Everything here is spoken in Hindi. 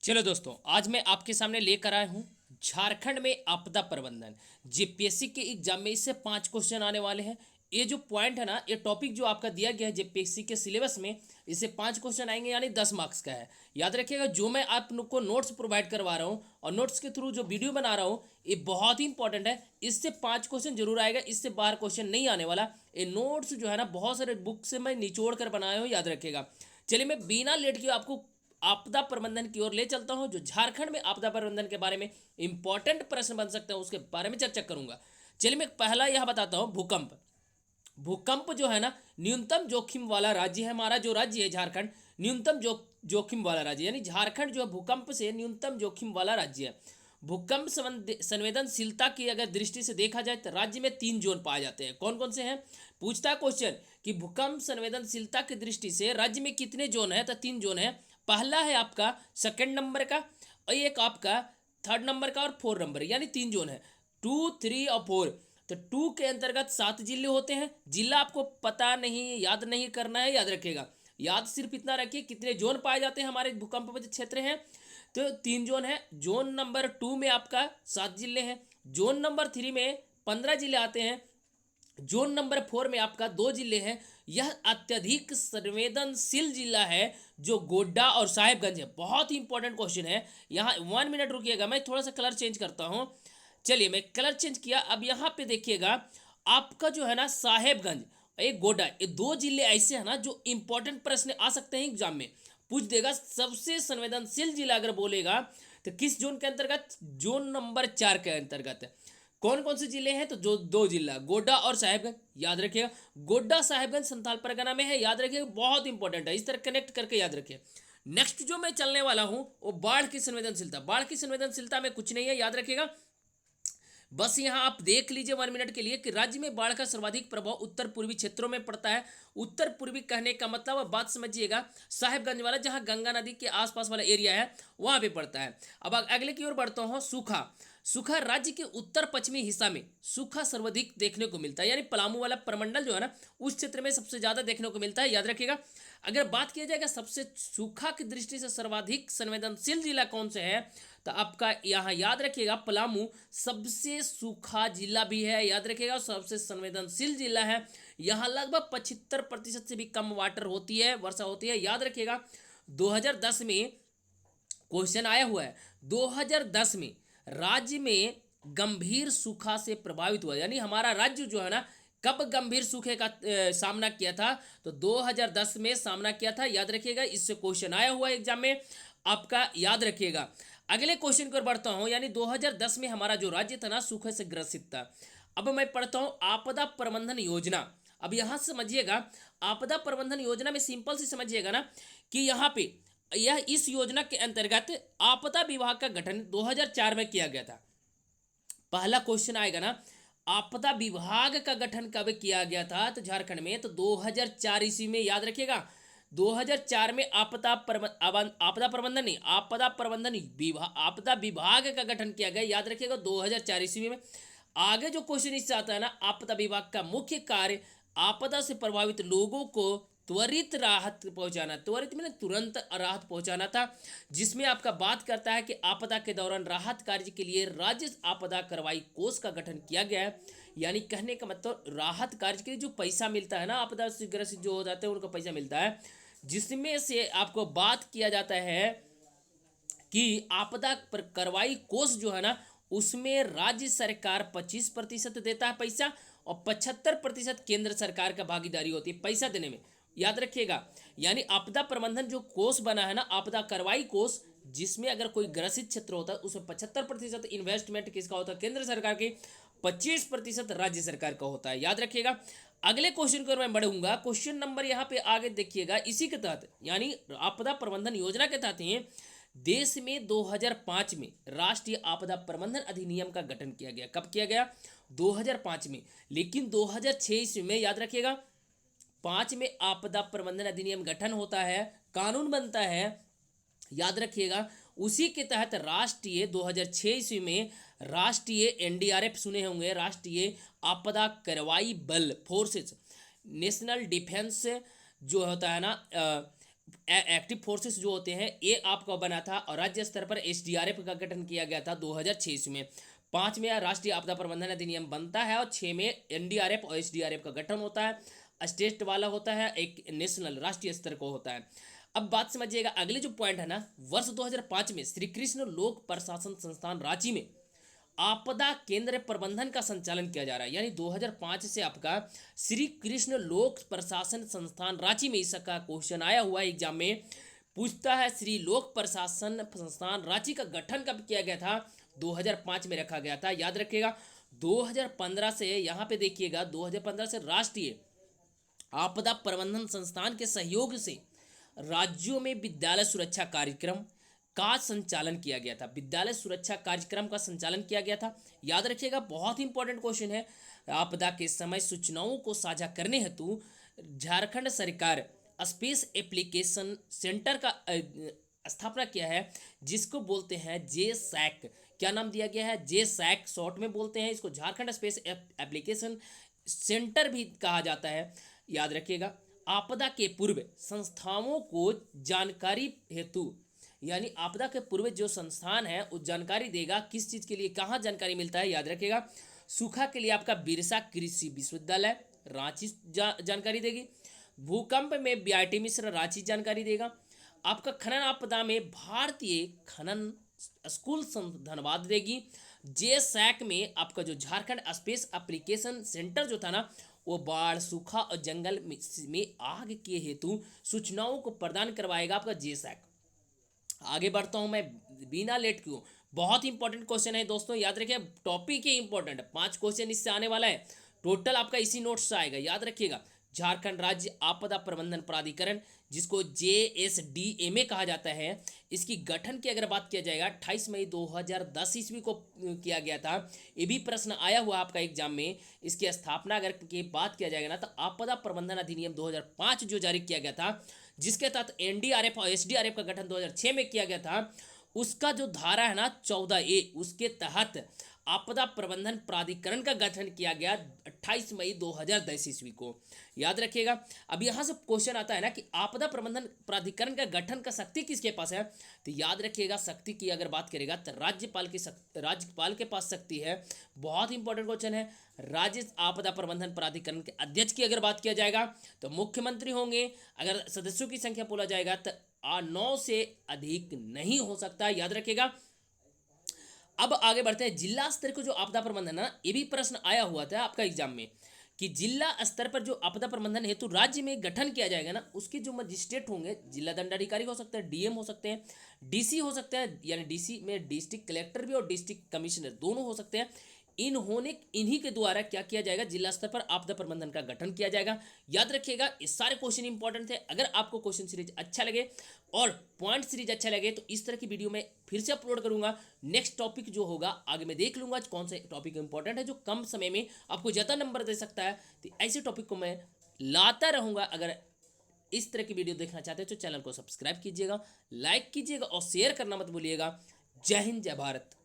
चलो दोस्तों, आज मैं आपके सामने लेकर आया हूँ झारखंड में आपदा प्रबंधन। जेपीएससी के एग्जाम में इससे 5 क्वेश्चन आने वाले हैं। ये जो पॉइंट है ना, ये टॉपिक जो आपका दिया गया है जेपीएससी के सिलेबस में, इससे 5 क्वेश्चन आएंगे, यानी 10 मार्क्स का है। याद रखिएगा, जो मैं आप लोग को नोट्स प्रोवाइड करवा रहा हूँ और नोट्स के थ्रू जो वीडियो बना रहा हूँ, ये बहुत ही इंपॉर्टेंट है। इससे 5 क्वेश्चन जरूर आएगा, इससे बाहर क्वेश्चन नहीं आने वाला। ये नोट्स जो है ना, बहुत सारे बुक से मैं निचोड़ कर बनाया हूँ, याद रखिएगा। चलिए, मैं बिना लेट किए आपको आपदा प्रबंधन की ओर ले चलता हूं। जो झारखंड में आपदा प्रबंधन के बारे में इंपॉर्टेंट प्रश्न बन सकते हैं, उसके बारे में चर्चा करूंगा। चलिए, मैं पहला यह बताता हूं, भूकंप। भूकंप जो है ना, न्यूनतम जोखिम वाला राज्य है। हमारा जो राज्य है झारखंड, न्यूनतम जोखिम वाला राज्य, यानी झारखंड जो है भूकंप से न्यूनतम जोखिम वाला राज्य है। भूकंप संवेदनशीलता की अगर दृष्टि से देखा जाए तो राज्य में 3 जोन पाए जाते हैं। कौन कौन से हैं? पूछता है क्वेश्चन कि भूकंप संवेदनशीलता की दृष्टि से राज्य में कितने जोन है, तो 3 जोन है। पहला है आपका सेकंड नंबर का, और एक आपका थर्ड नंबर का, और 4 नंबर, यानी 3 जोन है, 2, 3 और 4। तो 2 के अंतर्गत 7 जिले होते हैं। जिला आपको पता नहीं, याद नहीं करना है, याद रखिएगा। याद सिर्फ इतना रखिए कितने जोन पाए जाते हैं हमारे भूकंप क्षेत्र हैं। तो 3 जोन है। जोन नंबर 2 में आपका 7 जिले हैं। जोन नंबर 3 में 15 जिले आते हैं। जोन नंबर 4 में आपका 2 जिले हैं। यह अत्यधिक संवेदनशील जिला है जो गोड्डा और साहेबगंज है। बहुत ही इंपॉर्टेंट क्वेश्चन है। यहाँ 1 मिनट रुकिएगा, मैं थोड़ा सा कलर चेंज करता हूँ। चलिए, मैं कलर चेंज किया। अब यहाँ पे देखिएगा, आपका जो है ना साहेबगंज, एक गोड्डा, ये 2 जिले ऐसे हैं ना जो इंपॉर्टेंट प्रश्न आ सकते हैं एग्जाम में। पूछ देगा सबसे संवेदनशील जिला अगर बोलेगा तो किस जोन के अंतर्गत? जोन नंबर 4 के अंतर्गत। कौन कौन से जिले हैं? तो जो 2 जिला, गोड्डा और साहेबगंज, याद रखिएगा। गोड्डा साहेबगंज संथाल परगना में है, याद रखिएगा, बहुत इंपॉर्टेंट है। इस तरह कनेक्ट करके याद रखिए। नेक्स्ट जो मैं चलने वाला हूं, वो बाढ़ की संवेदनशीलता। बाढ़ की संवेदनशीलता में कुछ नहीं है, याद रखिएगा। बस यहाँ आप देख लीजिए 1 मिनट के लिए कि राज्य में बाढ़ का सर्वाधिक प्रभाव उत्तर पूर्वी क्षेत्रों में पड़ता है। उत्तर पूर्वी कहने का मतलब, अब बात समझिएगा, साहेबगंज वाला, जहाँ गंगा नदी के आसपास वाला एरिया है, वहाँ पे पड़ता है। अब अगले की ओर बढ़ता हूँ, सूखा। सूखा राज्य के उत्तर पश्चिमी हिस्सा में सूखा सर्वाधिक देखने को मिलता है, यानी पलामू वाला प्रमंडल जो है ना, उस क्षेत्र में सबसे ज्यादा देखने को मिलता है, याद रखिएगा। अगर बात किया जाएगा सबसे सूखा की दृष्टि से सर्वाधिक संवेदनशील जिला कौन से है, तो आपका यहाँ याद रखिएगा पलामू सबसे सूखा जिला भी है, याद रखिएगा, सबसे संवेदनशील जिला है। यहाँ लगभग 75% से भी कम वाटर होती है, वर्षा होती है, याद रखिएगा। 2010 में क्वेश्चन आया हुआ है, 2010 में राज्य में गंभीर सूखा से प्रभावित हुआ, यानी हमारा राज्य जो है ना, कब गंभीर सूखे का सामना किया था, तो 2010 में सामना किया था, याद रखिएगा। इससे क्वेश्चन आया हुआ है एग्जाम में आपका, याद रखिएगा। अगले क्वेश्चन की ओर बढ़ता हूं, यानी 2010 में हमारा जो राज्य था ना, सूखे से ग्रसित था। अब मैं पढ़ता हूं आपदा प्रबंधन योजना। अब यहां से समझिएगा, आपदा प्रबंधन योजना में सिंपल से समझिएगा ना कि यहाँ पे यह इस योजना के अंतर्गत आपदा विभाग का गठन 2004 में किया गया था। पहला क्वेश्चन आएगा ना, आपदा विभाग का गठन कब किया गया था, तो झारखंड में, तो 2004 ईस्वी में, याद रखिएगा। 2004 में आपदा प्रबंधन नहीं, आपदा विभाग का गठन किया गया, याद रखिएगा, 2004 ईस्वी में। आगे जो क्वेश्चन इससे आता है ना, आपदा विभाग का मुख्य कार्य आपदा से प्रभावित लोगों को त्वरित राहत पहुंचाना, त्वरित में तुरंत राहत पहुंचाना था, जिसमें आपका बात करता है कि आपदा के दौरान राहत कार्य के लिए राज्य आपदा कार्रवाई कोष का गठन किया गया है। यानी कहने का मतलब, राहत कार्य के लिए जो पैसा मिलता है ना, आपदा से ग्रसित जो हो जाते हैं उनको पैसा मिलता है, जिसमें से आपको बात किया जाता है कि आपदा पर कार्रवाई कोष जो है ना, उसमें राज्य सरकार 25% देता है पैसा, और 75% केंद्र सरकार का भागीदारी होती है पैसा देने में, याद रखिएगा। यानी आपदा प्रबंधन जो कोष बना है ना, आपदा कार्रवाई कोष, जिसमें अगर कोई ग्रसित क्षेत्र होता है, उसमें 75% इन्वेस्टमेंट किसका होता है? केंद्र सरकार की, 25% राज्य सरकार का होता है, याद रखिएगा। अगले क्वेश्चन को मैं बढ़ूंगा, क्वेश्चन नंबर यहाँ पे आगे देखिएगा, इसी के तहत, यानी आपदा प्रबंधन योजना के तहत ही देश में 2005 में राष्ट्रीय आपदा प्रबंधन अधिनियम का गठन किया गया। कब किया गया? 2005 में। लेकिन 2006 ईस्वी में, याद रखिएगा, 5 में आपदा प्रबंधन अधिनियम गठन होता है, कानून बनता है, याद रखिएगा। उसी के तहत राष्ट्रीय 2006 ईस्वी में राष्ट्रीय एनडीआरएफ सुने होंगे, राष्ट्रीय आपदा कार्रवाई बल, फोर्सेस, नेशनल डिफेंस जो होता है ना, एक्टिव फोर्सेस जो होते हैं ये आपका बना था, और राज्य स्तर पर एसडीआरएफ का गठन किया गया था 2006 में। 5 में राष्ट्रीय आपदा प्रबंधन अधिनियम बनता है, और 6 में एनडीआरएफ और एसडीआरएफ का गठन होता है। स्टेट वाला होता है, एक नेशनल राष्ट्रीय स्तर को होता है। अब बात समझिएगा, अगले जो पॉइंट है ना, वर्ष 2005 में श्री कृष्ण लोक प्रशासन संस्थान रांची में आपदा केंद्र प्रबंधन का संचालन किया जा रहा है। यानी 2005 से आपका श्री कृष्ण लोक प्रशासन संस्थान रांची में इसका क्वेश्चन आया हुआ है एग्जाम में, पूछता है श्री लोक प्रशासन संस्थान रांची का गठन कब किया गया था? 2005 में रखा गया था, याद रखिएगा। 2015 से यहाँ पे देखिएगा, 2015 से राष्ट्रीय आपदा प्रबंधन संस्थान के सहयोग से राज्यों में विद्यालय सुरक्षा कार्यक्रम का संचालन किया गया था। विद्यालय सुरक्षा कार्यक्रम का संचालन किया गया था, याद रखिएगा, बहुत ही इंपॉर्टेंट क्वेश्चन है। आपदा के समय सूचनाओं को साझा करने हेतु झारखंड सरकार स्पेस एप्लीकेशन सेंटर का स्थापना किया है, जिसको बोलते हैं जे सैक। क्या नाम दिया गया है? जे सैक, शॉर्ट में बोलते हैं इसको। झारखंड स्पेस एप्लीकेशन सेंटर भी कहा जाता है, याद रखिएगा। आपदा के पूर्व संस्थाओं को जानकारी हेतु, यानी आपदा के पूर्व जो संस्थान है वो जानकारी देगा, किस चीज़ के लिए, कहाँ जानकारी मिलता है, याद रखिएगा। सूखा के लिए आपका बिरसा कृषि विश्वविद्यालय रांची जानकारी देगी। भूकंप में बीआईटी मिश्र रांची जानकारी देगा। आपका खनन आपदा में भारतीय खनन स्कूल धनबाद देगी। जे सैक में आपका जो झारखंड स्पेस एप्लीकेशन सेंटर जो था ना, वो बाढ़, सूखा और जंगल में आग के हेतु सूचनाओं को प्रदान करवाएगा आपका जे सैक। आगे बढ़ता हूं मैं बिना लेट क्यों। बहुत ही इंपॉर्टेंट क्वेश्चन है दोस्तों, याद रखिए, टॉपिक ही इंपॉर्टेंट है। 5 क्वेश्चन इससे आने वाला है, टोटल आपका इसी नोट्स से आएगा, याद रखिएगा। झारखंड राज्य आपदा प्रबंधन प्राधिकरण, जिसको JSDMA कहा जाता है, इसकी गठन की अगर बात किया जाएगा 28 मई 2010 ईस्वी को किया गया था। ये भी प्रश्न आया हुआ आपका एग्जाम में। इसकी स्थापना अगर की बात किया जाएगा ना, तो आपदा प्रबंधन अधिनियम 2005 जो जारी किया गया था, जिसके तहत एनडीआरएफ और एसडीआरएफ का गठन 2006 में किया गया था, उसका जो धारा है ना 14A, उसके तहत आपदा प्रबंधन प्राधिकरण का गठन किया गया 28 मई 2010 ईस्वी को, याद रखिएगा। अब यहाँ से क्वेश्चन आता है ना कि आपदा प्रबंधन प्राधिकरण का गठन का शक्ति किसके पास है, तो याद रखिएगा, शक्ति की अगर बात करेगा तो राज्यपाल के पास शक्ति है। बहुत इंपॉर्टेंट क्वेश्चन है। राज्य आपदा प्रबंधन प्राधिकरण के अध्यक्ष की अगर बात किया जाएगा तो मुख्यमंत्री होंगे। अगर सदस्यों की संख्या बोला जाएगा तो 9 से अधिक नहीं हो सकता, याद रखिएगा। अब आगे बढ़ते हैं। जिला स्तर को जो आपदा प्रबंधन है ना, ये भी प्रश्न आया हुआ था आपका एग्जाम में, कि जिला स्तर पर जो आपदा प्रबंधन हेतु राज्य में गठन किया जाएगा ना, उसके जो मजिस्ट्रेट होंगे, जिला दंडाधिकारी हो सकते हैं, डीएम हो सकते हैं, डीसी हो सकते हैं, यानी डीसी में डिस्ट्रिक्ट कलेक्टर भी और डिस्ट्रिक्ट कमिश्नर दोनों हो सकते हैं। इन्हीं के द्वारा क्या किया जाएगा, जिला स्तर पर आपदा प्रबंधन का गठन किया जाएगा, याद रखिएगा। ये सारे क्वेश्चन इंपॉर्टेंट थे। अगर आपको क्वेश्चन सीरीज अच्छा लगे और पॉइंट सीरीज अच्छा लगे तो इस तरह की वीडियो मैं फिर से अपलोड करूंगा। नेक्स्ट टॉपिक जो होगा आगे मैं देख लूंगा कौन सा टॉपिक इंपॉर्टेंट है, जो कम समय में आपको ज़्यादा नंबर दे सकता है, तो ऐसे टॉपिक को मैं लाता रहूंगा। अगर इस तरह की वीडियो देखना चाहते हैं तो चैनल को सब्सक्राइब कीजिएगा, लाइक कीजिएगा और शेयर करना मत भूलिएगा। जय हिंद, जय भारत।